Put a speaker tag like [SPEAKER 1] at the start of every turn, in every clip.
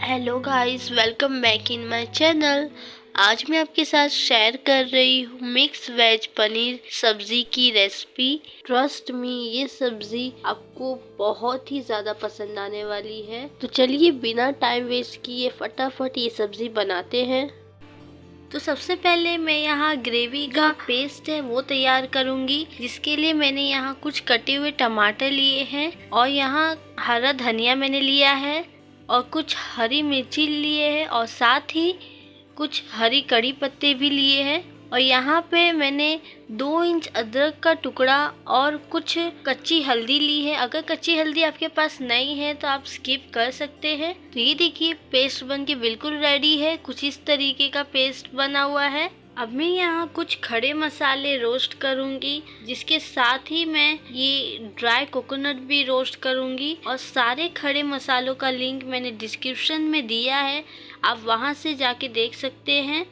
[SPEAKER 1] Hello guys, welcome back in my channel. आज मैं आपके साथ शेयर कर रही हूँ मिक्स वेज पनीर सब्जी की रेसिपी। ट्रस्ट मी, ये सब्जी आपको बहुत ही ज़्यादा पसंद आने वाली है। तो चलिए बिना टाइम वेस्ट किए फटाफट ये सब्जी बनाते हैं। तो सबसे पहले मैं यहाँ ग्रेवी का पेस्ट है वो तैयार करूँगी, जिसके लिए मैंने यहाँ कुछ कटे हुए टमाटर लिए हैं और यहाँ हरा धनिया मैंने लिया है और कुछ हरी मिर्ची लिए हैं और साथ ही कुछ हरी कड़ी पत्ते भी लिए हैं। और यहाँ पे मैंने 2 इंच अदरक का टुकड़ा और कुछ कच्ची हल्दी ली है। अगर कच्ची हल्दी आपके पास नहीं है तो आप स्किप कर सकते हैं। तो ये देखिए पेस्ट बन के बिल्कुल रेडी है। कुछ इस तरीके का पेस्ट बना हुआ है। अब मैं यहाँ कुछ खड़े मसाले रोस्ट करूँगी, जिसके साथ ही मैं ये ड्राई कोकोनट भी रोस्ट करूँगी। और सारे खड़े मसालों का लिंक मैंने डिस्क्रिप्शन में दिया है, आप वहाँ से जाके देख सकते हैं।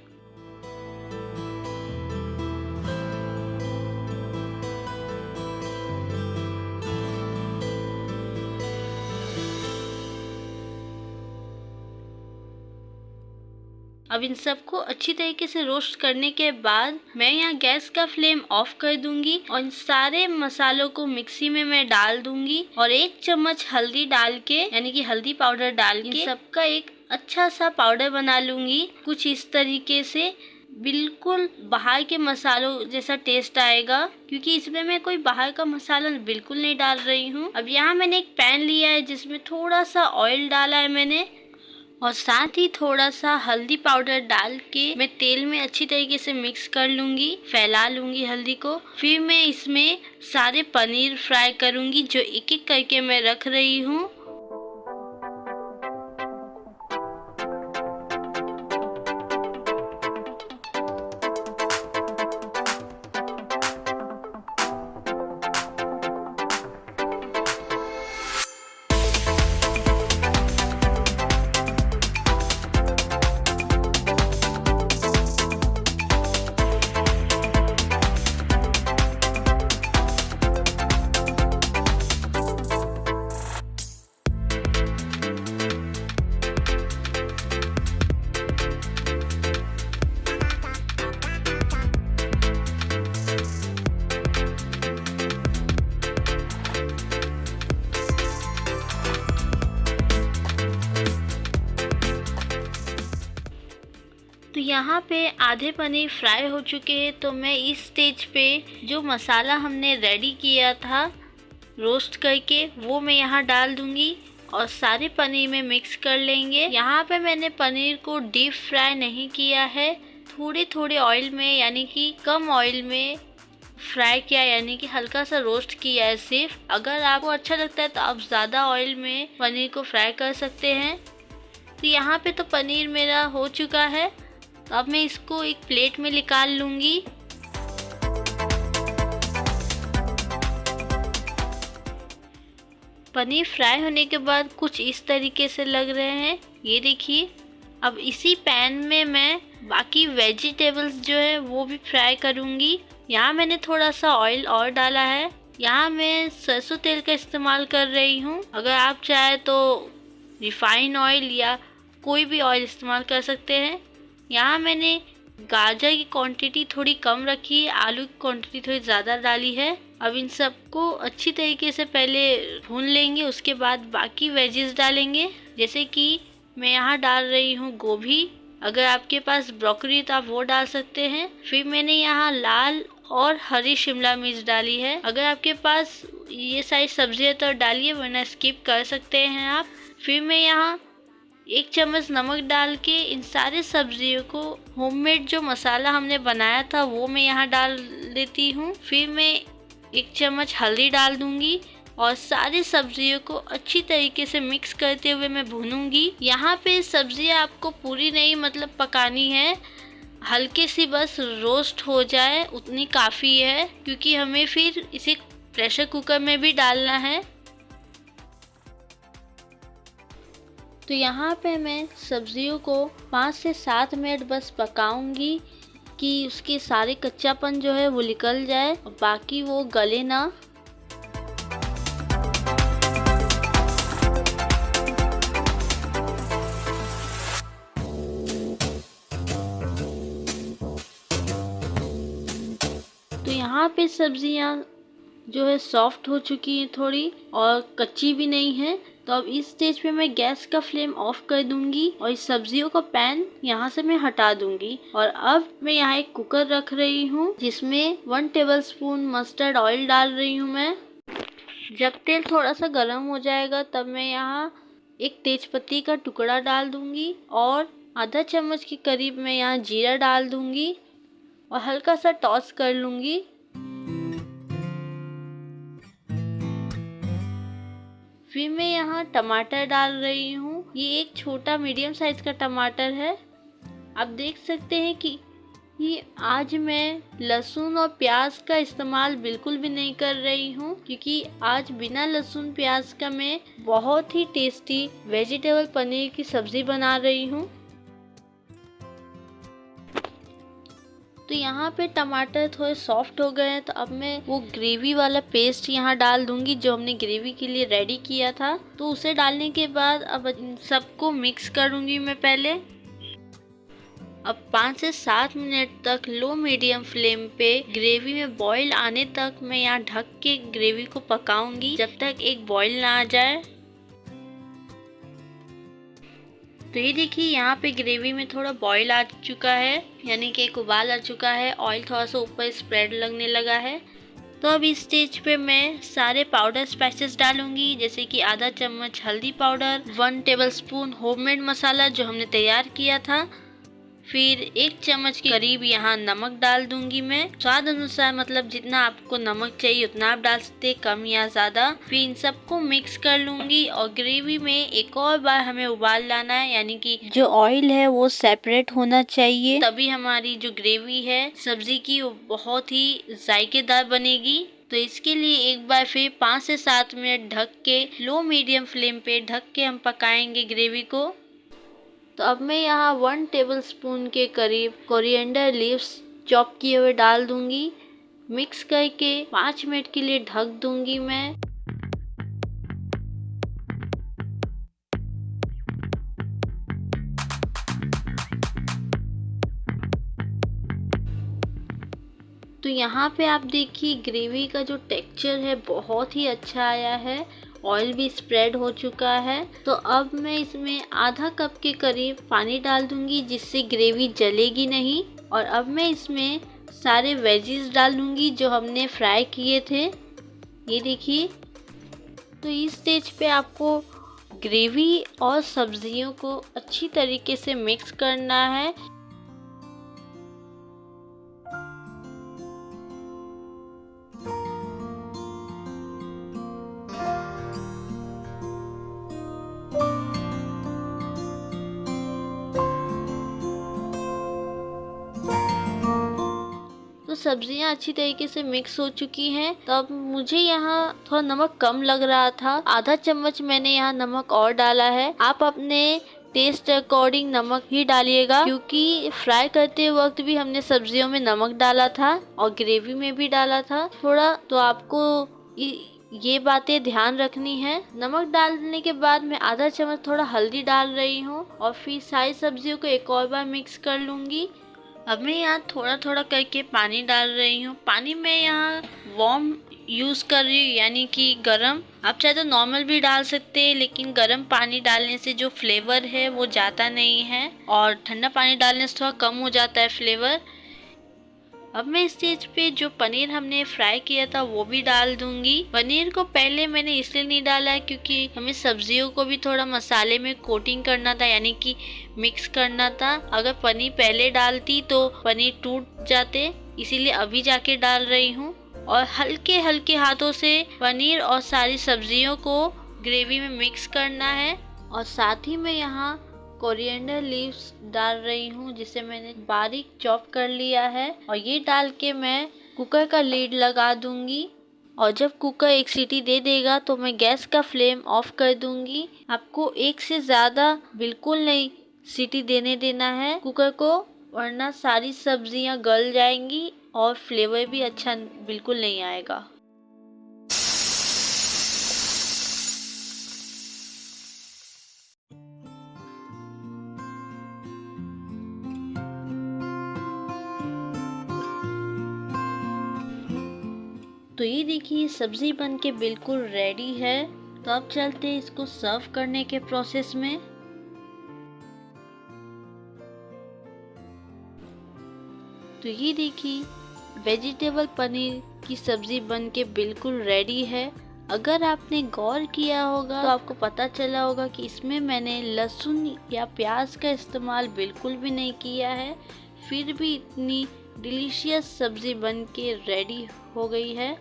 [SPEAKER 1] अब इन सबको अच्छी तरीके से रोस्ट करने के बाद मैं यहाँ गैस का फ्लेम ऑफ कर दूंगी और इन सारे मसालों को मिक्सी में मैं डाल दूंगी और 1 चम्मच हल्दी डाल के, यानी कि हल्दी पाउडर डाल के सबका एक अच्छा सा पाउडर बना लूंगी। कुछ इस तरीके से बिल्कुल बाहर के मसालों जैसा टेस्ट आएगा, क्योंकि इसमें मैं कोई बाहर का मसाला बिल्कुल नहीं डाल रही हूँ। अब यहाँ मैंने एक पैन लिया है जिसमें थोड़ा सा ऑयल डाला है मैंने, और साथ ही थोड़ा सा हल्दी पाउडर डाल के मैं तेल में अच्छी तरीके से मिक्स कर लूँगी, फैला लूँगी हल्दी को। फिर मैं इसमें सारे पनीर फ्राई करूँगी जो एक एक करके मैं रख रही हूँ। तो यहाँ पे आधे पनीर फ्राई हो चुके हैं। तो मैं इस स्टेज पे जो मसाला हमने रेडी किया था रोस्ट करके वो मैं यहाँ डाल दूँगी और सारे पनीर में मिक्स कर लेंगे। यहाँ पे मैंने पनीर को डीप फ्राई नहीं किया है, थोड़े थोड़े ऑयल में, यानी कि कम ऑयल में फ्राई किया, यानी कि हल्का सा रोस्ट किया है सिर्फ। अगर आपको अच्छा लगता है तो आप ज़्यादा ऑयल में पनीर को फ्राई कर सकते हैं। तो यहाँ पे तो पनीर मेरा हो चुका है। तो अब मैं इसको एक प्लेट में निकाल लूँगी। पनीर फ्राई होने के बाद कुछ इस तरीके से लग रहे हैं, ये देखिए। अब इसी पैन में मैं बाकी वेजिटेबल्स जो है वो भी फ्राई करूँगी। यहाँ मैंने थोड़ा सा ऑयल और डाला है। यहाँ मैं सरसों तेल का इस्तेमाल कर रही हूँ। अगर आप चाहे तो रिफाइन ऑयल या कोई भी ऑयल इस्तेमाल कर सकते हैं। यहाँ मैंने गाजर की क्वांटिटी थोड़ी कम रखी है, आलू की क्वांटिटी थोड़ी ज़्यादा डाली है। अब इन सबको अच्छी तरीके से पहले भून लेंगे, उसके बाद बाकी वेजेस डालेंगे। जैसे कि मैं यहाँ डाल रही हूँ गोभी, अगर आपके पास ब्रोकली तो आप वो डाल सकते हैं। फिर मैंने यहाँ लाल और हरी शिमला मिर्च डाली है। अगर आपके पास ये सारी सब्जियाँ तो डालिए, वरना स्किप कर सकते हैं आप। फिर मैं यहाँ 1 चम्मच नमक डाल के इन सारे सब्जियों को होममेड जो मसाला हमने बनाया था वो मैं यहाँ डाल देती हूँ। फिर मैं 1 चम्मच हल्दी डाल दूँगी और सारी सब्जियों को अच्छी तरीके से मिक्स करते हुए मैं भूनूंगी। यहाँ पे सब्जियाँ आपको पूरी नहीं मतलब पकानी है, हल्के सी बस रोस्ट हो जाए उतनी काफ़ी है, क्योंकि हमें फिर इसे प्रेशर कुकर में भी डालना है। तो यहाँ पे मैं सब्जियों को 5 से 7 मिनट बस पकाऊंगी कि उसके सारे कच्चापन जो है वो निकल जाए और बाकी वो गले ना। यहाँ पे सब्जियाँ जो है सॉफ्ट हो चुकी हैं थोड़ी, और कच्ची भी नहीं है। तो अब इस स्टेज पे मैं गैस का फ्लेम ऑफ कर दूंगी और इस सब्जियों का पैन यहाँ से मैं हटा दूंगी। और अब मैं यहाँ एक कुकर रख रही हूँ जिसमें 1 टेबलस्पून मस्टर्ड ऑयल डाल रही हूँ मैं। जब तेल थोड़ा सा गर्म हो जाएगा तब मैं यहाँ एक तेजपत्ती का टुकड़ा डाल दूंगी और आधा चम्मच के करीब मैं यहाँ जीरा डाल दूंगी और हल्का सा टॉस कर लूंगी। फिर मैं यहाँ टमाटर डाल रही हूँ। ये एक छोटा मीडियम साइज का टमाटर है। आप देख सकते हैं कि ये आज मैं लहसुन और प्याज का इस्तेमाल बिल्कुल भी नहीं कर रही हूँ, क्योंकि आज बिना लहसुन प्याज का मैं बहुत ही टेस्टी वेजिटेबल पनीर की सब्जी बना रही हूँ। तो यहाँ पे टमाटर थोड़े सॉफ्ट हो गए हैं, तो अब मैं वो ग्रेवी वाला पेस्ट यहाँ डाल दूंगी जो हमने ग्रेवी के लिए रेडी किया था। तो उसे डालने के बाद अब इन सबको मिक्स करूंगी मैं पहले। अब 5 से 7 मिनट तक लो मीडियम फ्लेम पे ग्रेवी में बॉईल आने तक मैं यहाँ ढक के ग्रेवी को पकाऊंगी जब तक एक बॉईल ना आ जाए। तो ये देखिए यहाँ पे ग्रेवी में थोड़ा बॉईल आ चुका है, यानी कि एक उबाल आ चुका है। ऑयल थोड़ा सा ऊपर स्प्रेड लगने लगा है। तो अब इस स्टेज पे मैं सारे पाउडर स्पाइसेस डालूंगी, जैसे कि आधा चम्मच हल्दी पाउडर, 1 टेबलस्पून होममेड मसाला जो हमने तैयार किया था, फिर 1 चम्मच के करीब यहाँ नमक डाल दूंगी मैं स्वाद अनुसार, मतलब जितना आपको नमक चाहिए उतना आप डाल सकते, कम या ज़्यादा। फिर इन सबको मिक्स कर लूंगी और ग्रेवी में एक और बार हमें उबाल लाना है, यानी कि जो ऑयल है वो सेपरेट होना चाहिए, तभी हमारी जो ग्रेवी है सब्जी की वो बहुत ही जायकेदार बनेगी। तो इसके लिए एक बार फिर 5 से 7 मिनट ढक के लो मीडियम फ्लेम पे ढक के हम पकाएंगे ग्रेवी को। तो अब मैं यहाँ 1 टेबलस्पून के करीब कोरिएंडर लीव्स चॉप किए हुए डाल दूंगी। मिक्स करके 5 मिनट के लिए ढक दूंगी मैं। तो यहाँ पे आप देखिए ग्रेवी का जो टेक्सचर है बहुत ही अच्छा आया है, ऑयल भी स्प्रेड हो चुका है। तो अब मैं इसमें आधा कप के करीब पानी डाल दूंगी जिससे ग्रेवी जलेगी नहीं। और अब मैं इसमें सारे वेजीज डाल दूंगी जो हमने फ्राई किए थे, ये देखिए। तो इस स्टेज पे आपको ग्रेवी और सब्जियों को अच्छी तरीके से मिक्स करना है। सब्जियां अच्छी तरीके से मिक्स हो चुकी हैं। तो अब मुझे यहाँ थोड़ा नमक कम लग रहा था, आधा चम्मच मैंने यहाँ नमक और डाला है। आप अपने टेस्ट अकॉर्डिंग नमक ही डालिएगा, क्योंकि फ्राई करते वक्त भी हमने सब्जियों में नमक डाला था और ग्रेवी में भी डाला था थोड़ा, तो आपको ये बातें ध्यान रखनी है। नमक डालने के बाद मैं आधा चम्मच थोड़ा हल्दी डाल रही हूँ और फिर सारी सब्जियों को एक और बार मिक्स कर लूँगी। अब मैं यहाँ थोड़ा थोड़ा करके पानी डाल रही हूँ। पानी मैं यहाँ वार्म यूज़ कर रही हूँ, यानी कि गरम। आप चाहे तो नॉर्मल भी डाल सकते हैं, लेकिन गरम पानी डालने से जो फ्लेवर है वो जाता नहीं है और ठंडा पानी डालने से थोड़ा कम हो जाता है फ्लेवर। अब मैं इस स्टेज पे जो पनीर हमने फ्राई किया था वो भी डाल दूंगी। पनीर को पहले मैंने इसलिए नहीं डाला है क्योंकि हमें सब्जियों को भी थोड़ा मसाले में कोटिंग करना था, यानी कि मिक्स करना था। अगर पनीर पहले डालती तो पनीर टूट जाते, इसीलिए अभी जाके डाल रही हूँ। और हल्के हल्के हाथों से पनीर और सारी सब्जियों को ग्रेवी में मिक्स करना है। और साथ ही मैं यहाँ कोरिएंडर लीव्स डाल रही हूँ जिसे मैंने बारीक चॉप कर लिया है, और ये डाल के मैं कुकर का लीड लगा दूंगी। और जब कुकर एक सीटी दे देगा तो मैं गैस का फ्लेम ऑफ कर दूंगी। आपको एक से ज़्यादा बिल्कुल नहीं सीटी देने देना है कुकर को, वरना सारी सब्जियां गल जाएंगी और फ्लेवर भी अच्छा बिल्कुल नहीं आएगा। तो ये देखिए सब्जी बन के बिल्कुल रेडी है। तो अब चलते हैं इसको सर्व करने के प्रोसेस में। तो ये देखिए वेजिटेबल पनीर की सब्जी बन के बिल्कुल रेडी है। अगर आपने गौर किया होगा तो आपको पता चला होगा कि इसमें मैंने लहसुन या प्याज का इस्तेमाल बिल्कुल भी नहीं किया है, फिर भी इतनी डिलीशियस सब्जी बन के रेडी हो गई है।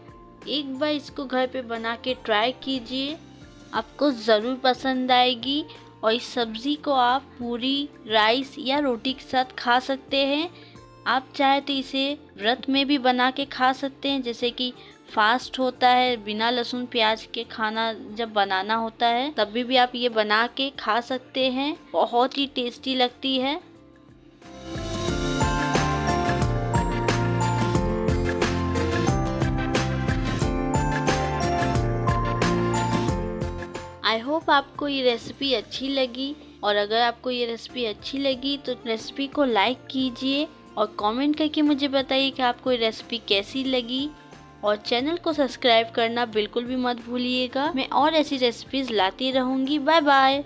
[SPEAKER 1] एक बार इसको घर पे बना के ट्राई कीजिए, आपको ज़रूर पसंद आएगी। और इस सब्ज़ी को आप पूरी, राइस या रोटी के साथ खा सकते हैं। आप चाहे तो इसे व्रत में भी बना के खा सकते हैं, जैसे कि फास्ट होता है बिना लहसुन प्याज के खाना जब बनाना होता है तभी भी आप ये बना के खा सकते हैं। बहुत ही टेस्टी लगती है। आई होप आपको ये रेसिपी अच्छी लगी, और अगर आपको ये रेसिपी अच्छी लगी तो रेसिपी को लाइक कीजिए और कमेंट करके मुझे बताइए कि आपको ये रेसिपी कैसी लगी। और चैनल को सब्सक्राइब करना बिल्कुल भी मत भूलिएगा। मैं और ऐसी रेसिपीज़ लाती रहूँगी। Bye bye.